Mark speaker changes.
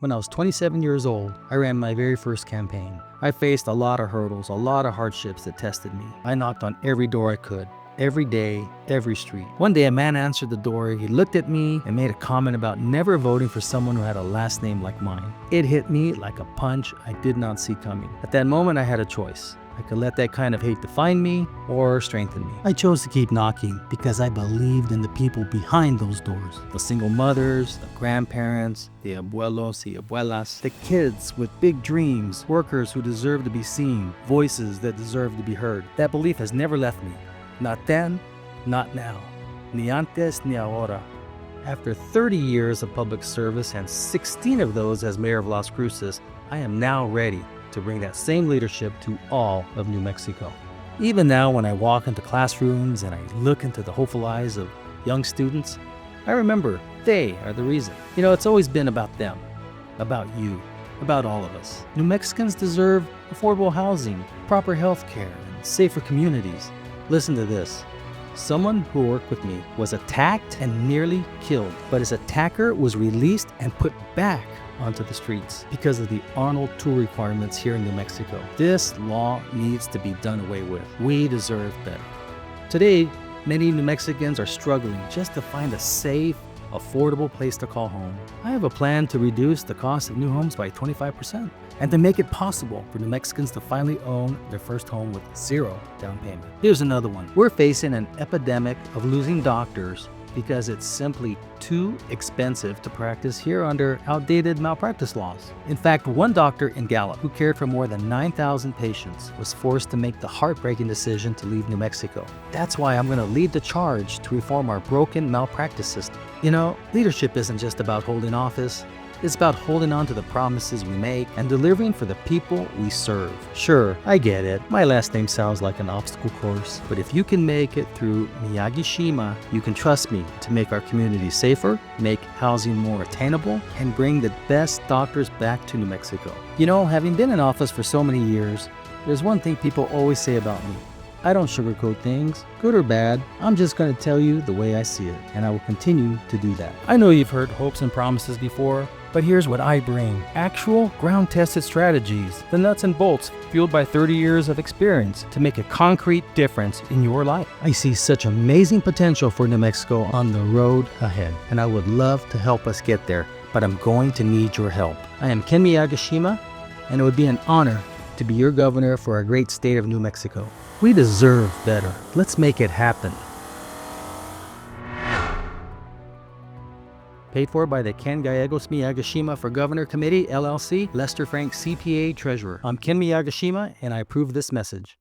Speaker 1: When I was 27 years old, I ran my very first campaign. I faced a lot of hurdles, a lot of hardships that tested me. I knocked on every door I could, every day, every street. One day a man answered the door, he looked at me and made a comment about never voting for someone who had a last name like mine. It hit me like a punch I did not see coming. At that moment I had a choice. I could let that kind of hate define me or strengthen me. I chose to keep knocking because I believed in the people behind those doors. The single mothers, the grandparents, the abuelos y abuelas, the kids with big dreams, workers who deserve to be seen, voices that deserve to be heard. That belief has never left me. Not then, not now. Ni antes ni ahora. After 30 years of public service and 16 of those as Mayor of Las Cruces, I am now ready to bring that same leadership to all of New Mexico. Even now, when I walk into classrooms and I look into the hopeful eyes of young students, I remember they are the reason. It's always been about them, about you, about all of us. New Mexicans deserve affordable housing, proper health care, and safer communities. Listen to this. Someone who worked with me was attacked and nearly killed, but his attacker was released and put back onto the streets because of the Arnold Tool requirements here in New Mexico. This law needs to be done away with. We deserve better. Today, many New Mexicans are struggling just to find a safe, affordable place to call home. I have a plan to reduce the cost of new homes by 25% and to make it possible for New Mexicans to finally own their first home with zero down payment. Here's another one. We're facing an epidemic of losing doctors because it's simply too expensive to practice here under outdated malpractice laws. In fact, one doctor in Gallup, who cared for more than 9,000 patients, was forced to make the heartbreaking decision to leave New Mexico. That's why I'm going to lead the charge to reform our broken malpractice system. Leadership isn't just about holding office. It's about holding on to the promises we make and delivering for the people we serve. Sure, I get it. My last name sounds like an obstacle course, but if you can make it through Miyagishima, you can trust me to make our community safer, make housing more attainable, and bring the best doctors back to New Mexico. Having been in office for so many years, there's one thing people always say about me. I don't sugarcoat things, good or bad. I'm just going to tell you the way I see it, and I will continue to do that. I know you've heard hopes and promises before, but here's what I bring. Actual, ground-tested strategies, the nuts and bolts fueled by 30 years of experience to make a concrete difference in your life. I see such amazing potential for New Mexico on the road ahead, and I would love to help us get there, but I'm going to need your help. I am Ken Miyagishima, and it would be an honor to be your governor for our great state of New Mexico. We deserve better. Let's make it happen. Paid for by the Ken Gallegos Miyagishima for Governor Committee, LLC, Lester Frank CPA Treasurer. I'm Ken Miyagishima, and I approve this message.